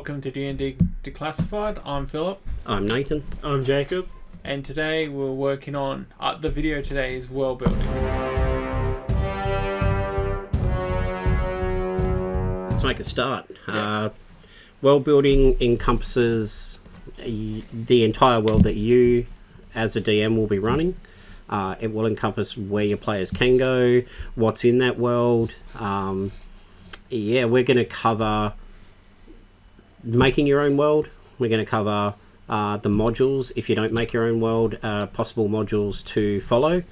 Welcome to D&D Declassified. I'm Philip. I'm Nathan. I'm Jacob. And today we're working on... the video today is world building. Let's make a start. Yeah. World building encompasses the entire world that you, as a DM, will be running. It will encompass where your players can go, what's in that world. We're going to cover making your own world. We're going to cover the modules, if you don't make your own world, possible modules to follow,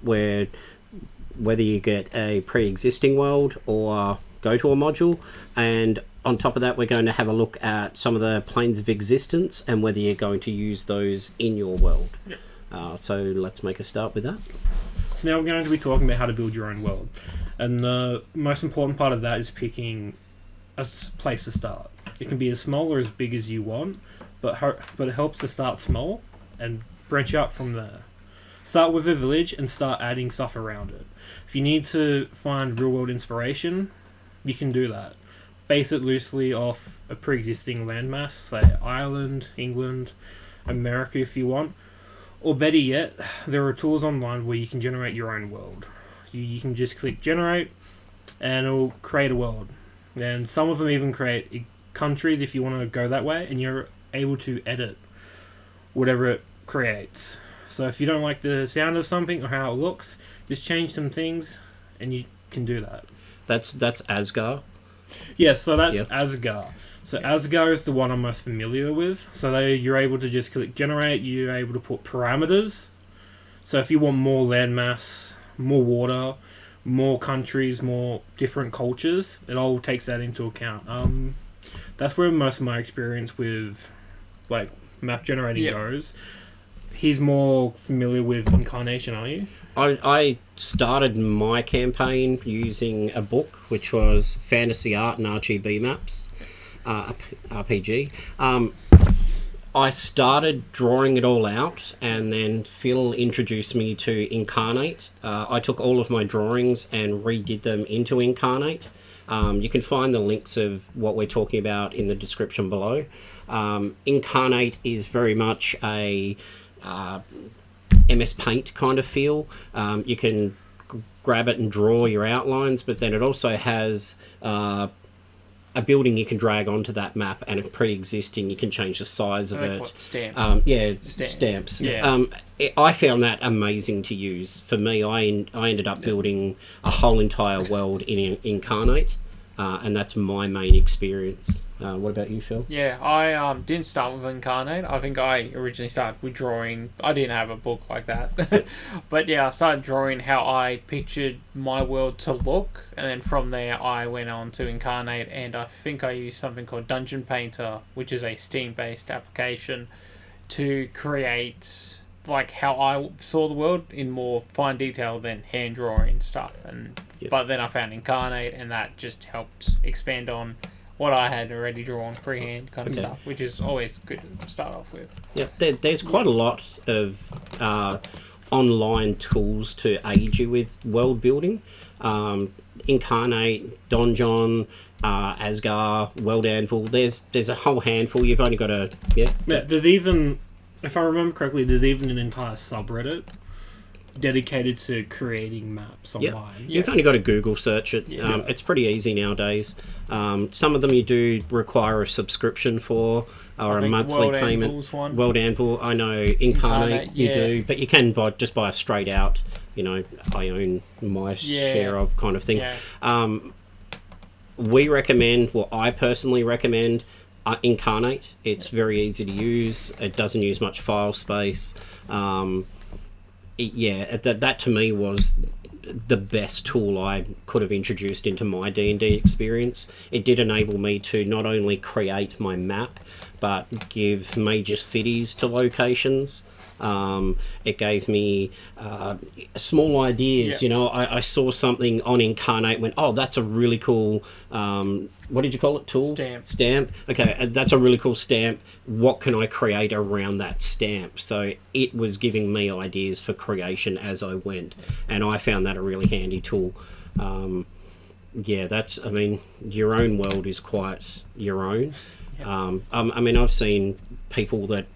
whether you get a pre-existing world or go to a module. And on top of that, we're going to have a look at some of the planes of existence and whether you're going to use those in your world. Yep. So let's make a start with that. So now we're going to be talking about how to build your own world. And the most important part of that is picking a place to start. It can be as small or as big as you want, but it helps to start small and branch out from there. Start with a village and start adding stuff around it. If you need to find real-world inspiration, you can do that. Base it loosely off a pre-existing landmass, say Ireland, England, America if you want. Or better yet, there are tools online where you can generate your own world. You can just click generate and it'll create a world. And some of them even create countries if you want to go that way, and you're able to edit whatever it creates. So if you don't like the sound of something or how it looks, just change some things and you can do that. That's Azgarr. Yeah, so that's Azgarr. So Azgarr is the one I'm most familiar with. So you're able to just click generate, you're able to put parameters. So if you want more landmass, more water, more countries, more different cultures, it all takes that into account. That's where most of my experience with like map generating goes. He's more familiar with Inkarnate, are you? I started my campaign using a book, which was Fantasy Art and RGB Maps, RPG. I started drawing it all out, and then Phil introduced me to Inkarnate. I took all of my drawings and redid them into Inkarnate. You can find the links of what we're talking about in the description below. Inkarnate is very much a MS Paint kind of feel. You can grab it and draw your outlines, but then it also has a building you can drag onto that map, and it's pre-existing. You can change the size of it. Stamps. Stamps. Yeah. I found that amazing to use. For me, I ended up building a whole entire world in Inkarnate, and that's my main experience. What about you, Phil? Yeah, I didn't start with Inkarnate. I think I originally started with drawing. I didn't have a book like that. But yeah, I started drawing how I pictured my world to look. And then from there, I went on to Inkarnate. And I think I used something called Dungeon Painter, which is a Steam-based application, to create like how I saw the world in more fine detail than hand drawing stuff. But then I found Inkarnate, and that just helped expand on what I had already drawn freehand kind of stuff, which is always good to start off with. Yeah, there's quite a lot of online tools to aid you with world building. Inkarnate, Donjon, Azgarr, World Anvil. There's a whole handful. You've only got to There's even, if I remember correctly, there's even an entire subreddit dedicated to creating maps online. You've only got to Google search it. It's pretty easy nowadays. Some of them you do require a subscription for, or a monthly payment. World Anvil, I know. Inkarnate, you do, but you can just buy a straight out. I own my share of kind of thing. We recommend, I personally recommend Inkarnate. It's very easy to use. It doesn't use much file space. That to me was the best tool I could have introduced into my D&D experience. It did enable me to not only create my map, but give major cities to locations. It gave me small ideas. I saw something on Inkarnate, went, oh, that's a really cool what did you call it? Tool? Stamp. Okay, that's a really cool stamp. What can I create around that stamp? So it was giving me ideas for creation as I went, and I found that a really handy tool. Yeah, that's. I mean, your own world is quite your own. Yeah. I mean, I've seen people that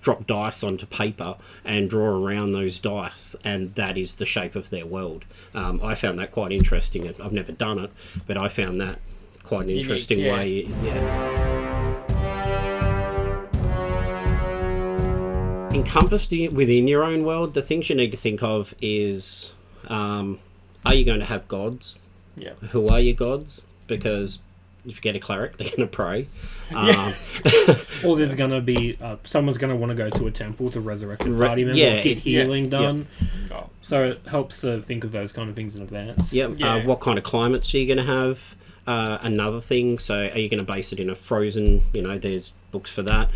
drop dice onto paper and draw around those dice, and that is the shape of their world. I found that quite interesting. I've never done it, but I found that quite an Unique, interesting yeah. way. Yeah. Encompassed within your own world, the things you need to think of is, are you going to have gods? Yeah. Who are your gods? Because if you get a cleric, they're going to pray. Or there's going to be someone's going to want to go to a temple to resurrect a party member, yeah, get healing done. Oh. So it helps to think of those kind of things in advance. Yep. Yeah. What kind of climates are you going to have? Another thing. So are you going to base it in a frozen? There's books for that.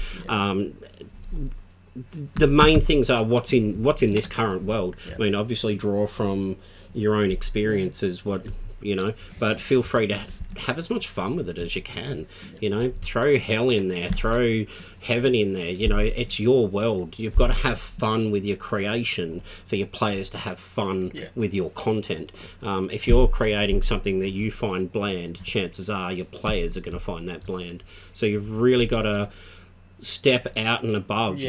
The main things are what's in this current world. Yeah. I mean, obviously draw from your own experiences. But feel free to have as much fun with it as you can. Throw hell in there, throw heaven in there. It's your world. You've got to have fun with your creation for your players to have fun with your content. If you're creating something that you find bland, chances are your players are going to find that bland. So you've really got to step out and above.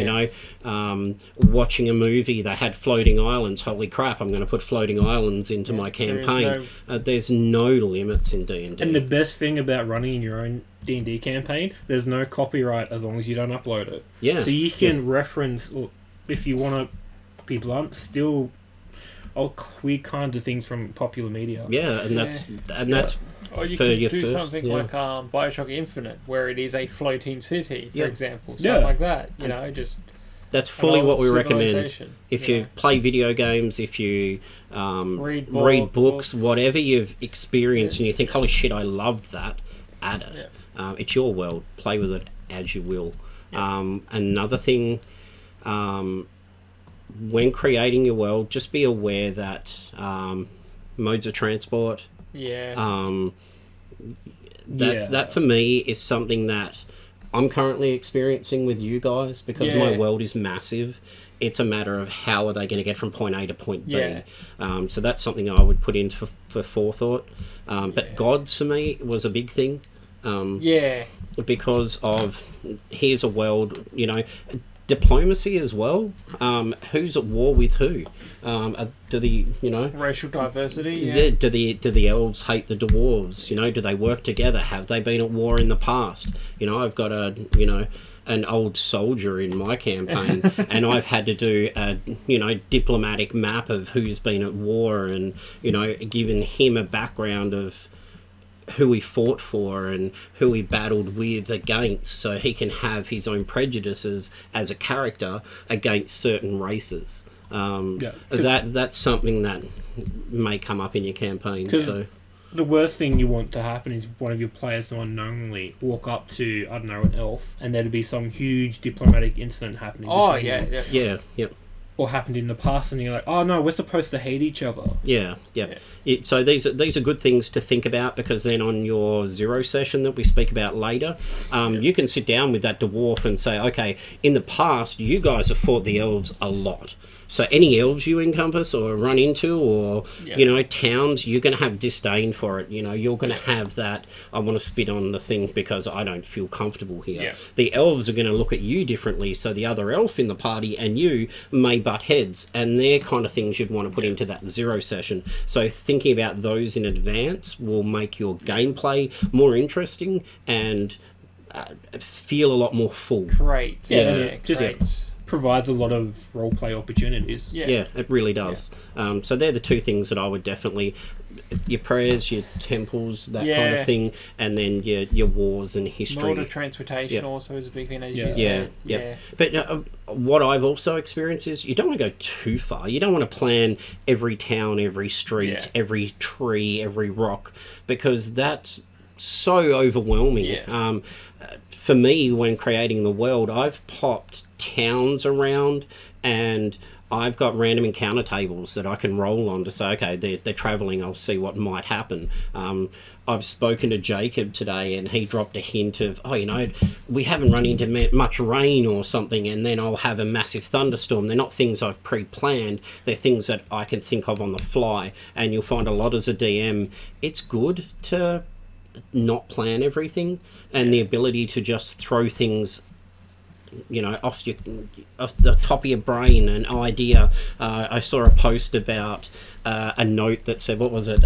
Watching a movie, they had floating islands. Holy crap, I'm going to put floating islands into my campaign. There's no limits in D&D. And the best thing about running your own D&D campaign, there's no copyright as long as you don't upload it. Yeah. So you can reference, or if you want to be blunt, still weird kinds of things from popular media. Yeah, and that's Or you for could your do first, something yeah. like Bioshock Infinite, where it is a floating city, for Yeah. example. Something like that, just... That's fully an what old we recommend. civilization, If you play video games, if you read books, whatever you've experienced and you think, holy shit, I loved that, add it. It's your world. Play with it as you will. Another thing, when creating your world, just be aware that modes of transport, that for me is something that I'm currently experiencing with you guys, because my world is massive. It's a matter of how are they going to get from point A to point B. So that's something I would put in for forethought. But gods for me was a big thing. Because of, here's a world, diplomacy as well. Who's at war with who? Do the racial diversity? Do the elves hate the dwarves? Do they work together? Have they been at war in the past? I've got an old soldier in my campaign, and I've had to do a diplomatic map of who's been at war, and given him a background of who he fought for and who he battled with against, so he can have his own prejudices as a character against certain races. That's something that may come up in your campaign. So the worst thing you want to happen is one of your players to unknowingly walk up to, I don't know, an elf, and there'd be some huge diplomatic incident happening. Yep. Or happened in the past, and you're like, oh no, we're supposed to hate each other. So these are good things to think about, because then on your zero session that we speak about later, you can sit down with that dwarf and say, okay, in the past you guys have fought the elves a lot. So any elves you encompass or run into, or towns, you're going to have disdain for it. You're going to have that, I want to spit on the things because I don't feel comfortable here. The elves are going to look at you differently, so the other elf in the party and you may butt heads, and they're kind of things you'd want to put into that zero session. So thinking about those in advance will make your gameplay more interesting and feel a lot more full. Great. Just provides a lot of roleplay opportunities. Yeah, it really does. So they're the two things that I would definitely, your prayers, your temples, that kind of thing, and then your wars and history. Mode of transportation also is a big thing, as you said. But what I've also experienced is you don't want to go too far. You don't want to plan every town, every street, every tree, every rock, because that's so overwhelming. For me, when creating the world, I've popped towns around, and I've got random encounter tables that I can roll on to say, okay, they're travelling, I'll see what might happen. I've spoken to Jacob today, and he dropped a hint of, we haven't run into much rain or something, and then I'll have a massive thunderstorm. They're not things I've pre-planned, they're things that I can think of on the fly, and you'll find a lot as a DM, it's good to not plan everything, and the ability to just throw things off the top of your brain, an idea. I saw a post about a note that said, what was it?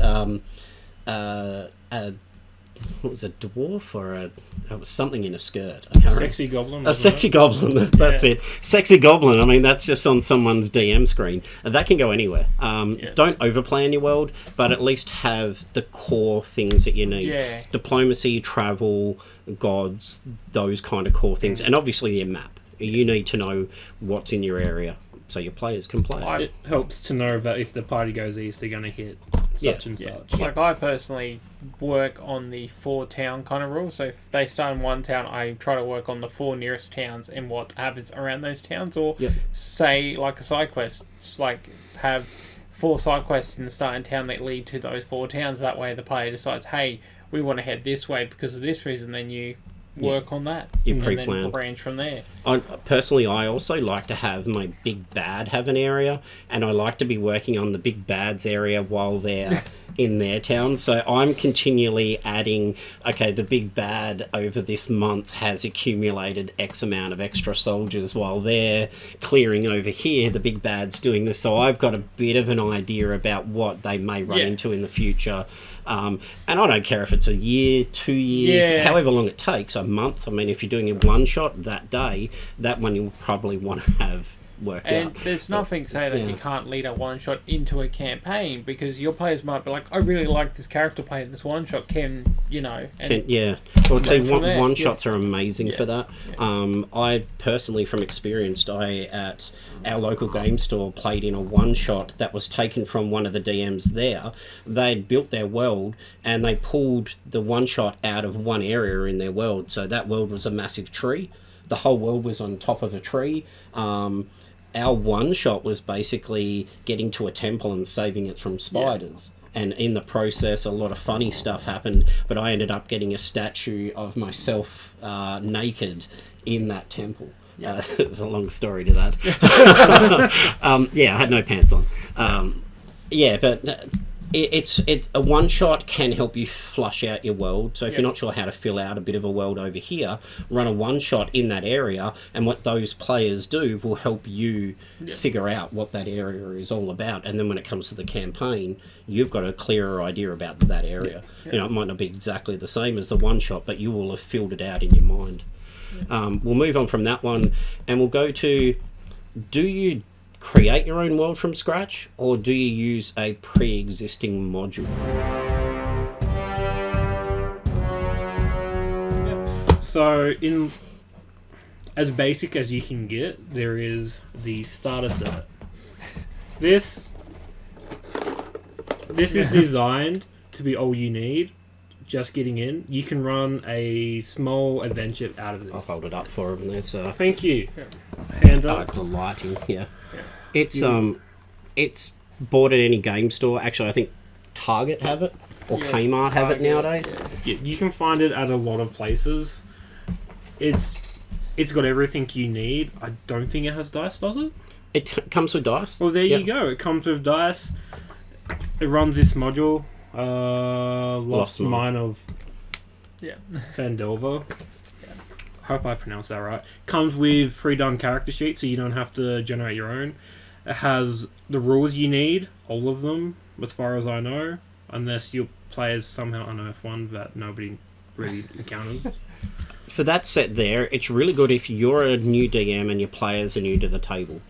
What was it, dwarf or it was something in a skirt? I can't Sexy goblin. A sexy goblin. That's it. Sexy goblin. I mean, that's just on someone's DM screen. That can go anywhere. Don't overplan your world, but at least have the core things that you need. Yeah. It's diplomacy, travel, gods, those kind of core things, and obviously your map. You need to know what's in your area so your players can play. It helps to know that if the party goes east, they're going to hit such and such. Like, I personally work on the 4-town kind of rule. So if they start in one town, I try to work on the 4 nearest towns and what happens around those towns. Or say, like a side quest, like have 4 side quests in the starting town that lead to those 4 towns. That way the player decides, hey, we want to head this way because of this reason. Then you work on that. You and pre-plan. then branch from there. Personally, I also like to have my big bad have an area, and I like to be working on the big bad's area while they're in their town. So I'm continually adding, okay, the big bad over this month has accumulated X amount of extra soldiers while they're clearing over here. The big bad's doing this. So I've got a bit of an idea about what they may run into in the future. And I don't care if it's a year, 2 years, however long it takes, a month. I mean, if you're doing a one shot that day, that one you'll probably want to have worked out. And there's nothing to say that you can't lead a one shot into a campaign, because your players might be like, I really like this character playing this one shot. Well, see, one shots are amazing for that. I personally, from experience, at our local game store played in a one shot that was taken from one of the DMs there. They'd built their world and they pulled the one shot out of one area in their world. So that world was a massive tree. The whole world was on top of a tree. Our one shot was basically getting to a temple and saving it from spiders. And in the process, a lot of funny stuff happened, but I ended up getting a statue of myself naked in that temple. There's a long story to that. I had no pants on. But it's a one shot can help you flush out your world. So if you're not sure how to fill out a bit of a world over here, run a one shot in that area, and what those players do will help you figure out what that area is all about. And then when it comes to the campaign, you've got a clearer idea about that area. It might not be exactly the same as the one shot, but you will have filled it out in your mind. We'll move on from that one, and we'll go to, do you create your own world from scratch, or do you use a pre-existing module? So, as basic as you can get, there is the starter set. This is designed to be all you need. Just getting in, you can run a small adventure out of this. I'll hold it up for him there, so. Thank you. Hand up. The lighting, It's bought at any game store. Actually, I think Target have it, or Kmart have it nowadays. Yeah, you can find it at a lot of places. It's got everything you need. I don't think it has dice, does it? It comes with dice. Well, there you go. It comes with dice. It runs this module. Lost Mine of Fandelver. Hope I pronounced that right. Comes with pre-done character sheets, so you don't have to generate your own. It has the rules you need, all of them, as far as I know, unless your players somehow unearth one that nobody really encounters. For that set there, it's really good if you're a new DM and your players are new to the table.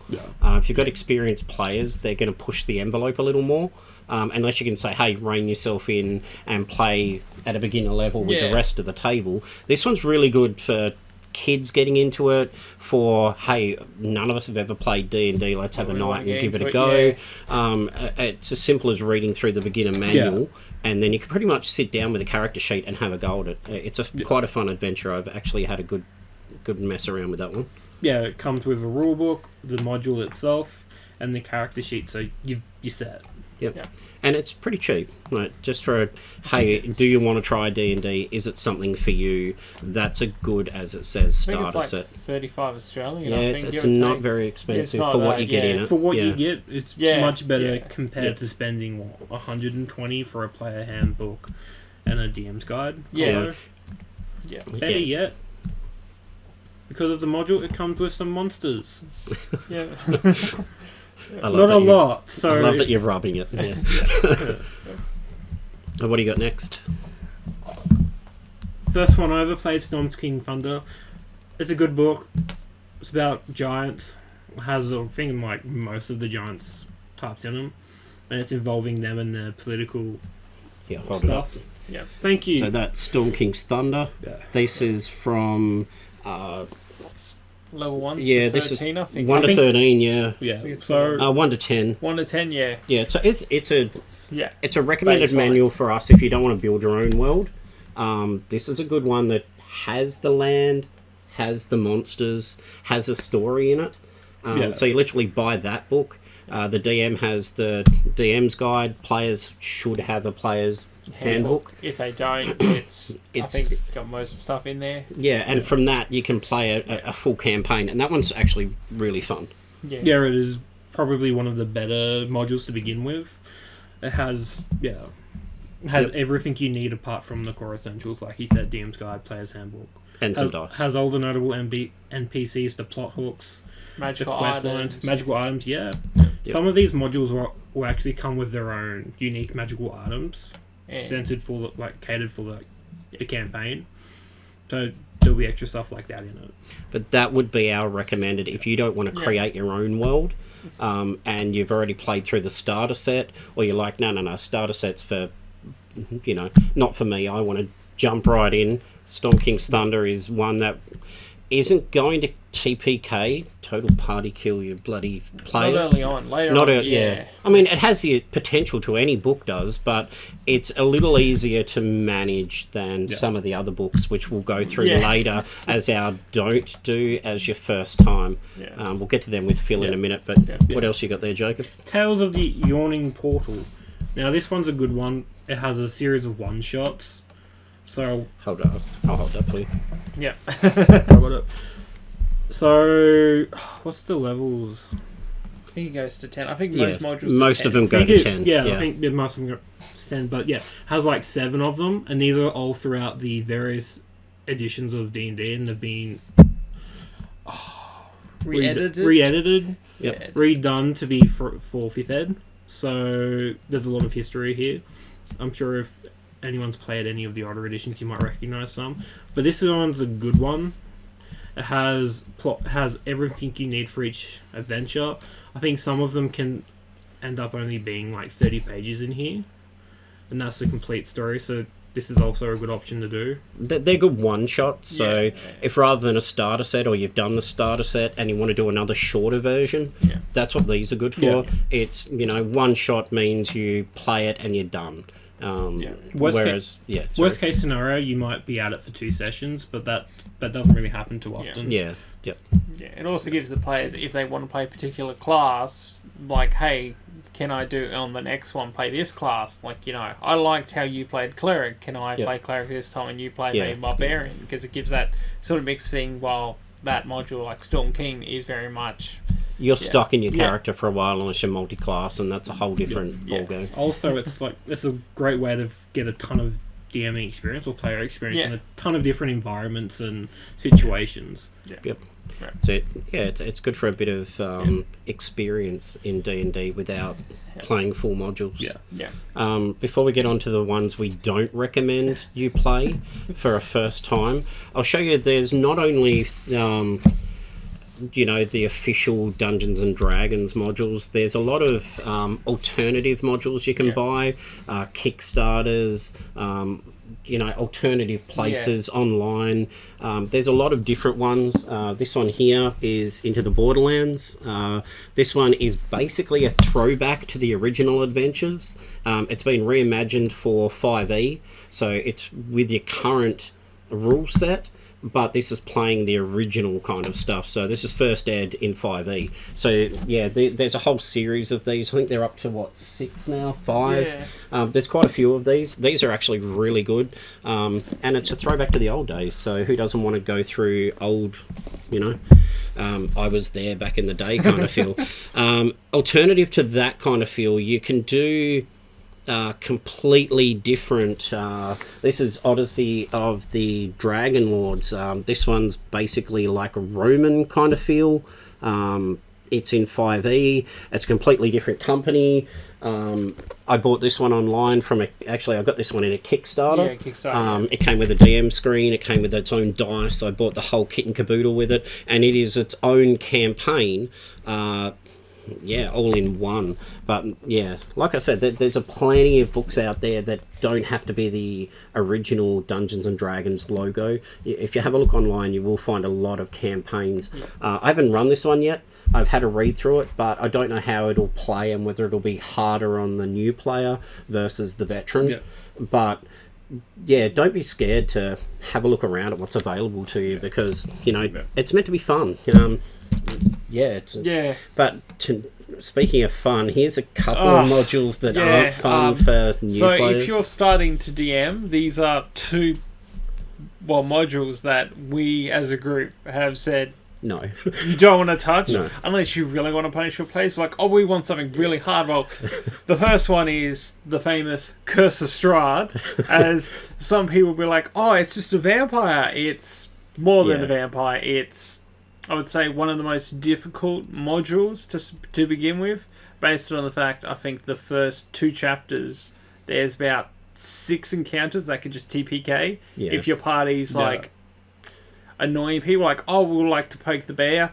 If you've got experienced players, they're going to push the envelope a little more. Unless you can say, hey, rein yourself in and play at a beginner level with the rest of the table. This one's really good for kids getting into it, for, hey, none of us have ever played D&D, let's have a night and give it a go. It's as simple as reading through the beginner manual, and then you can pretty much sit down with a character sheet and have a go at it. It's quite a fun adventure. I've actually had a good mess around with that one. Yeah, it comes with a rule book, the module itself, and the character sheet, so you're set. Yep. Yeah. And it's pretty cheap. Like, just for, hey, do you want to try D&D? Is it something for you? That's a good, as it says, I think starter it's like set. 35 Australian. Yeah, I think, it's give or not take. very expensive not for what that, you get yeah. in it. For what Yeah. you get, it's Yeah, much better yeah. compared Yeah. to spending what, 120 for a player handbook and a DM's guide. Yeah. Combo. Yeah. Better Yeah. yet, because of the module, it comes with some monsters. Yeah. I love Not that a you- lot. So I love that you're rubbing it. Yeah. And what do you got next? first one I ever played, Storm King Thunder. It's a good book. It's about giants. It has, I think, like most of the giants types in them, and it's involving them and their political Yeah, hold it up. stuff. Yeah. Thank you. So that's Storm King's Thunder. Yeah. This is from Level 1 yeah, to this is 13, I think. 1 to think- 13. Yeah, Yeah. It's So 1 to 10. 1 to 10, yeah. Yeah, so it's Yeah. a recommended Baseline. manual for us if you don't want to build your own world. This is a good one that has the land, has the monsters, has a story in it. Yeah. So you literally buy that book. The DM has the DM's guide. Players should have a player's handbook. If they don't, I It's- think it's got most of the stuff in there. Yeah, and from that you can play a full campaign, and that one's actually really fun. Yeah. yeah, it is probably one of the better modules to begin with. It has Yep. everything you need apart from the core essentials, like he said, DM's guide, player's handbook. And some Has, dice. has all the notable NPCs, the plot hooks, the Magical quest items. lines, magical items. Yeah, Yep. some of these modules will actually come with their own unique magical items, Yeah. centered for catered for the campaign. So there'll be extra stuff like that in it. But that would be our recommended if you don't want to Yeah. create your own world, and you've already played through the starter set, or you're like, no, starter set's for, not for me. I want to jump right in. Storm King's Thunder is one that isn't going to TPK, total party kill your bloody players. Not early on. Later Not on, a, yeah. I mean, it has the potential to, any book does, but it's a little easier to manage than some of the other books, which we'll go through Yeah. later as our don't do as your first time. Yeah. We'll get to them with Phil in Yeah. a minute, but Yeah. what else you got there, Jacob? Tales of the Yawning Portal. Now this one's a good one. It has a series of one shots. So Hold up. I'll hold that for you. Yeah. So what's the levels? I think it goes to 10. I think Yeah, most modules most are of 10. them go I to think 10. I think most of them go to 10, but yeah, has like 7 of them, and these are all throughout the various editions of D&D, and they've been re-edited, Yep. Yeah. redone to be for 5th ed. So there's a lot of history here. I'm sure if anyone's played any of the older editions, you might recognize some. But this one's a good one. It has everything you need for each adventure. I think some of them can end up only being like 30 pages in here, and that's the complete story. So this is also a good option to do. They're good one shots, so Yeah. if rather than a starter set, or you've done the starter set and you want to do another shorter version, Yeah. that's what these are good for. Yeah. It's, one shot means you play it and you're done. Yeah. Worst sorry. Worst case scenario, you might be at it for 2 sessions, but that doesn't really happen too often. Yeah, yep. Yeah, it also gives the players, if they want to play a particular class, like, hey, can I do on the next one play this class? Like, I liked how you played cleric. Can I Yep. play cleric this time and you play Yeah. maybe barbarian? Because it gives that sort of mixed thing. While that module, like Storm King, is very much You're stuck in your Yeah. character for a while unless you're multi-class, and that's a whole different Yeah. ballgame. Also, it's a great way to get a ton of DMing experience or player experience Yeah. in a ton of different environments and situations. Yep. So it's good for a bit of experience in D&D without playing full modules. Yeah. Before we get on to the ones we don't recommend you play for a first time, I'll show you there's not only the official Dungeons and Dragons modules. There's a lot of alternative modules you can buy, Kickstarters, alternative places online. There's a lot of different ones. This one here is Into the Borderlands. This one is basically a throwback to the original adventures. It's been reimagined for 5e, so it's with your current rule set. but this is playing the original kind of stuff. So this is first aired in 5e. So yeah, there's a whole series of these. I think they're up to what, 6 now, 5. Yeah. There's quite a few of these. These are actually really good, and it's a throwback to the old days. So who doesn't want to go through old, you know? I was there back in the day kind of feel. Alternative to that kind of feel, you can do completely different. This is Odyssey of the Dragon Lords. This one's basically like a Roman kind of feel. It's in 5e. It's a completely different company. I bought this one online from actually I got this one in a Kickstarter. Yeah, Kickstarter. It came with a DM screen, it came with its own dice. I bought the whole kit and caboodle with it, and it is its own campaign. All in one. But yeah, like I said, there's a plenty of books out there that don't have to be the original Dungeons and Dragons logo. If you have a look online, you will find a lot of campaigns. I haven't run this one yet. I've had a read through it, but I don't know how it'll play and whether it'll be harder on the new player versus the veteran. Yeah. But yeah, don't be scared to have a look around at what's available to you, because it's meant to be fun. But speaking of fun, here's a couple of modules that aren't fun for new players. So if you're starting to DM, these are two modules that we as a group have said no, you don't want to touch, no, unless you really want to punish your players. Like, we want something really hard. Well, the first one is the famous Curse of Strahd, as some people will be like, it's just a vampire. It's more than a vampire. It's, I would say, one of the most difficult modules to begin with, based on the fact I think the first 2 chapters, there's about 6 encounters that can just TPK. Yeah. If your party's like annoying people, like, we'll like to poke the bear,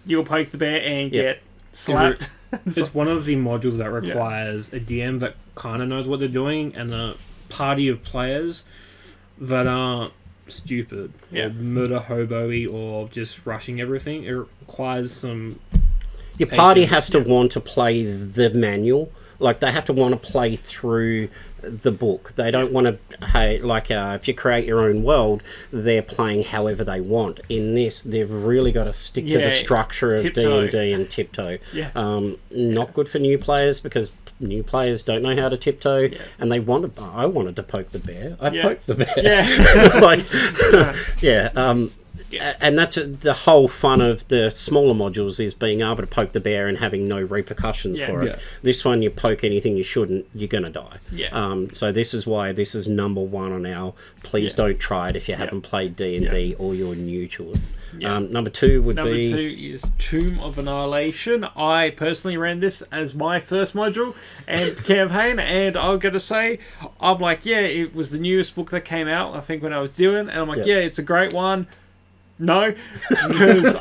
you'll poke the bear and get slapped. It's one of the modules that requires a DM that kind of knows what they're doing and a party of players that aren't stupid or murder hobo-y or just rushing everything. It requires some your party has to want to play the manual. Like, they have to want to play through the book. They don't want to, if you create your own world, they're playing however they want. In this, they've really got to stick to the structure of D&D and tiptoe. Not good for new players, because new players don't know how to tiptoe, and I wanted to poke the bear. I poked the bear. And that's the whole fun of the smaller modules, is being able to poke the bear and having no repercussions for it. This one, you poke anything you shouldn't, you're going to die. So this is why this is number 1 on our please don't try it if you haven't played D&D or you're new to it. Number 2 would Number 2 is Tomb of Annihilation. I personally ran this as my first module and campaign, and I'm going to say, I'm like, it was the newest book that came out, I think, when I was doing, and I'm like, it's a great one. No, because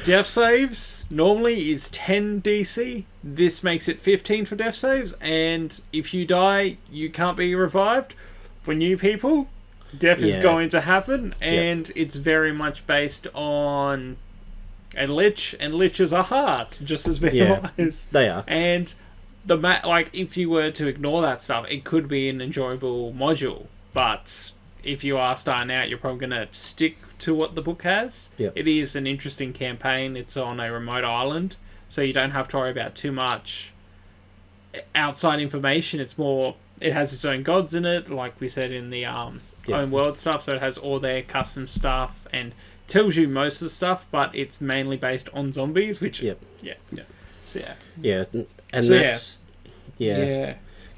death saves normally is 10 DC. This makes it 15 for death saves, and if you die, you can't be revived. For new people, death is going to happen, and it's very much based on a lich, and liches are hard, just as vampires. They are. And if you were to ignore that stuff, it could be an enjoyable module, but if you are starting out, you're probably going to stick to what the book has. It is an interesting campaign. It's on a remote island, so you don't have to worry about too much outside information. It's more, it has its own gods in it, like we said in the own world stuff, so it has all their custom stuff and tells you most of the stuff, but it's mainly based on zombies, which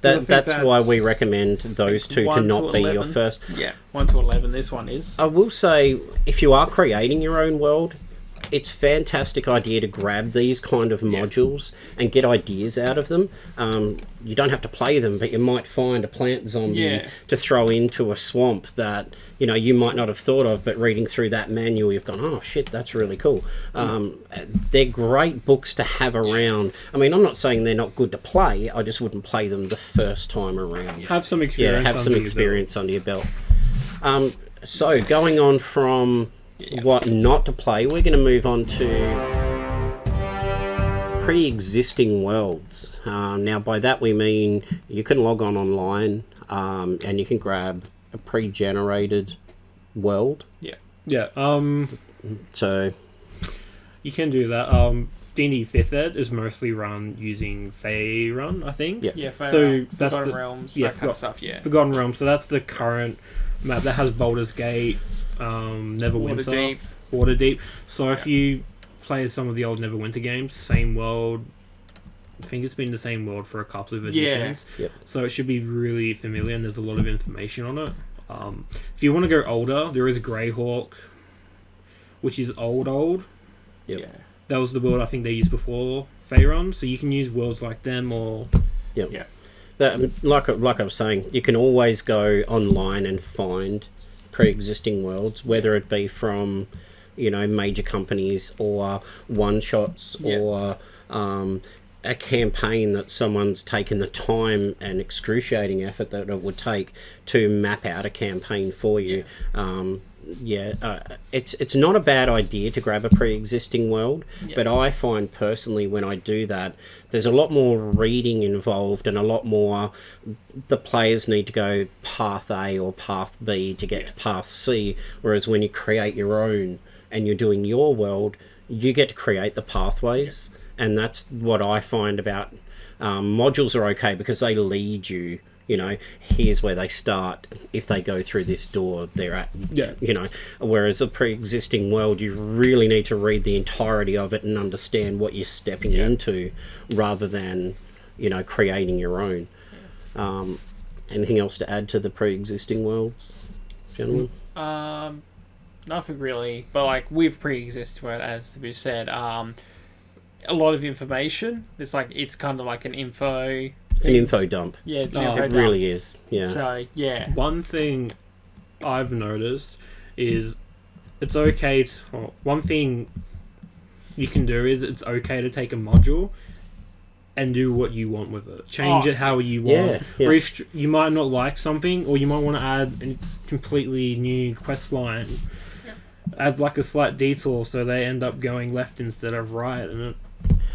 that's why we recommend those two to not be your first. 1 to 11. This one is. I will say, if you are creating your own world, it's a fantastic idea to grab these kind of modules and get ideas out of them. You don't have to play them, but you might find a plant zombie to throw into a swamp that you might not have thought of, but reading through that manual, you've gone, oh shit, that's really cool. They're great books to have around. I mean, I'm not saying they're not good to play, I just wouldn't play them the first time around. Have some experience under your belt. So going on from what not to play, we're going to move on to pre-existing worlds. Now by that we mean you can log on online and you can grab a pre-generated world. Yeah. So You can do that. D&D 5th Ed is mostly run using Faerun, I think. Yeah. Yeah, So that's Forgotten the- Realms, yeah, that kind of stuff. Yeah, Forgotten Realms. So that's the current map that has Baldur's Gate, Neverwinter, Waterdeep. Waterdeep. So if Yeah. you play some of the old Neverwinter games, same world. I think it's been the same world for a couple of editions. Yep. So it should be really familiar, and there's a lot of information on it. If you want to go older, there is Greyhawk, which is old. Yep. Yeah. That was the world I think they used before Faerun, so you can use worlds like them or... like I was saying, you can always go online and find pre-existing worlds, whether it be from, major companies or one-shots or a campaign that someone's taken the time and excruciating effort that it would take to map out a campaign for you. It's not a bad idea to grab a pre-existing world, but I find personally when I do that, there's a lot more reading involved and a lot more the players need to go path A or path B to get to path C, whereas when you create your own and you're doing your world, you get to create the pathways. And that's what I find about modules are okay because they lead you. Here's where they start. If they go through this door, they're at. Whereas a pre-existing world, you really need to read the entirety of it and understand what you're stepping into, rather than, creating your own. Anything else to add to the pre-existing worlds, gentlemen? Nothing really, but with pre-existing world, as we said, a lot of information. It's kind of like an info. It's an info dump. Yeah, it's an info It dump. really is. Yeah. So One thing I've noticed is it's okay to... Well, one thing you can do is it's okay to take a module and do what you want with it. Change it how you want. Yeah. You might not like something, or you might want to add a completely new quest line. Add a slight detour so they end up going left instead of right, and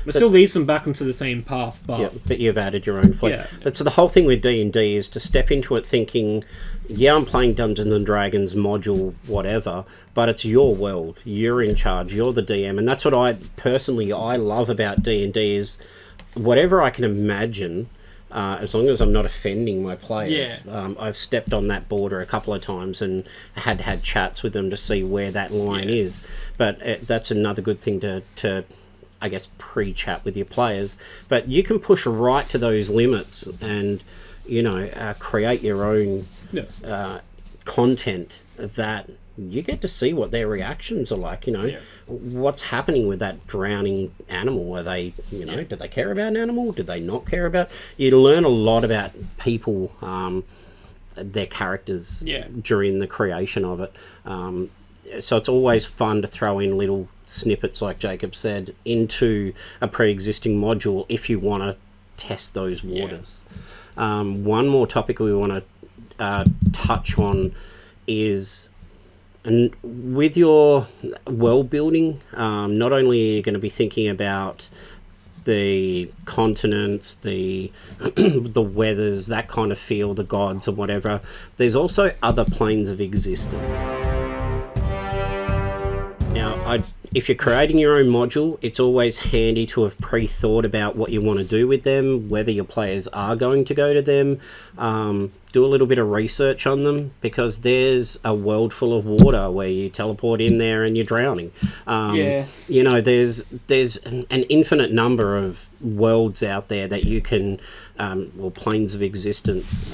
it still leads them back into the same path, but you've added your own flavor. Yeah. But so the whole thing with D&D is to step into it thinking, I'm playing Dungeons and Dragons module whatever, but it's your world. You're in charge. You're the DM, and that's what I love about D&D is whatever I can imagine. As long as I'm not offending my players. I've stepped on that border a couple of times and had chats with them to see where that line is. But that's another good thing to I guess, pre-chat with your players. But you can push right to those limits and, create your own content that you get to see what their reactions are like, what's happening with that drowning animal. Are they, do they care about an animal? Do they not care about? You learn a lot about people, their characters during the creation of it. So it's always fun to throw in little snippets, like Jacob said, into a pre-existing module if you want to test those waters. One more topic we want to touch on is... And with your world building, not only are you going to be thinking about the continents, the the weathers, that kind of feel, the gods and whatever, there's also other planes of existence. Now, if you're creating your own module, it's always handy to have pre-thought about what you want to do with them, whether your players are going to go to them. Do a little bit of research on them, because there's a world full of water where you teleport in there and you're drowning. There's an infinite number of worlds out there that you can, planes of existence.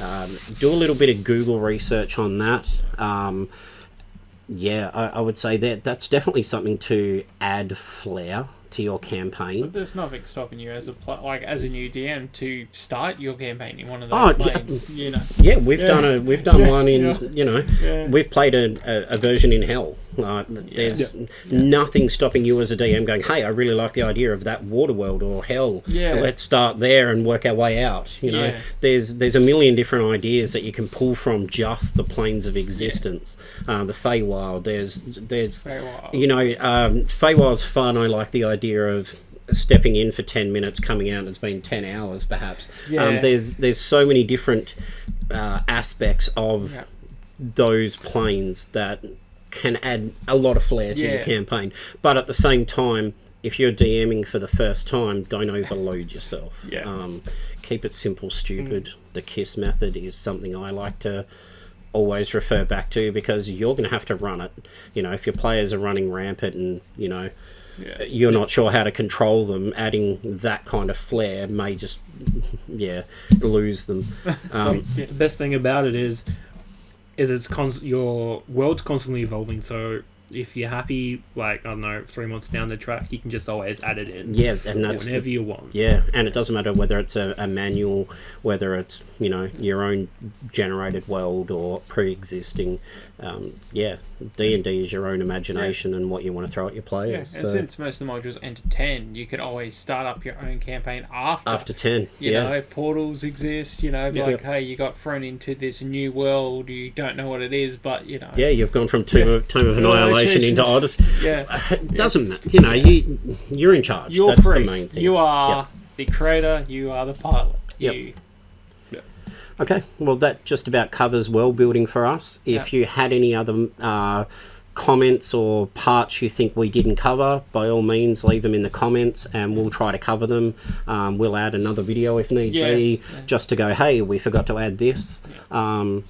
Do a little bit of Google research on that. I would say that's definitely something to add flair to your campaign. But there's nothing stopping you as a new DM to start your campaign in one of those planes. Yeah, we've done one in we've played a version in Hell. There's nothing stopping you as a DM going, hey, I really like the idea of that water world or Hell. Let's start there and work our way out. There's a million different ideas that you can pull from just the planes of existence. The Feywild. There's Feywild. Feywild's fun. I like the idea of stepping in for 10 minutes, coming out and it's been 10 hours perhaps. There's so many different aspects of those planes that can add a lot of flair to your campaign. But at the same time, if you're DMing for the first time, don't overload yourself. Keep it simple, stupid. The KISS method is something I like to always refer back to, because you're going to have to run it. You know, if your players are running rampant and, you know, you're not sure how to control them, adding that kind of flair may just, lose them. The best thing about it is your world's constantly evolving, so if you're happy, like, I don't know, 3 months down the track, you can just always add it in. Yeah, and that's whenever you want. Yeah, and it doesn't matter whether it's a manual, whether it's, you know, your own generated world or pre-existing. D&D is your own imagination and what you want to throw at your players. And since most of the modules enter 10, you could always start up your own campaign after 10. You know, portals exist, you know, hey, you got thrown into this new world, you don't know what it is, but, you know. Yeah, you've gone from Tomb of Annihilation into Odyssey. It doesn't matter. You know, you're in charge. You're That's free. The main thing. You are the creator, you are the pilot. Okay, well, that just about covers world building for us. If you had any other comments or parts you think we didn't cover, by all means, leave them in the comments and we'll try to cover them. We'll add another video if need be, just to go, hey, we forgot to add this. We're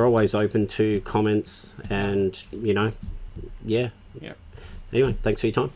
always open to comments and, you know, Anyway, thanks for your time.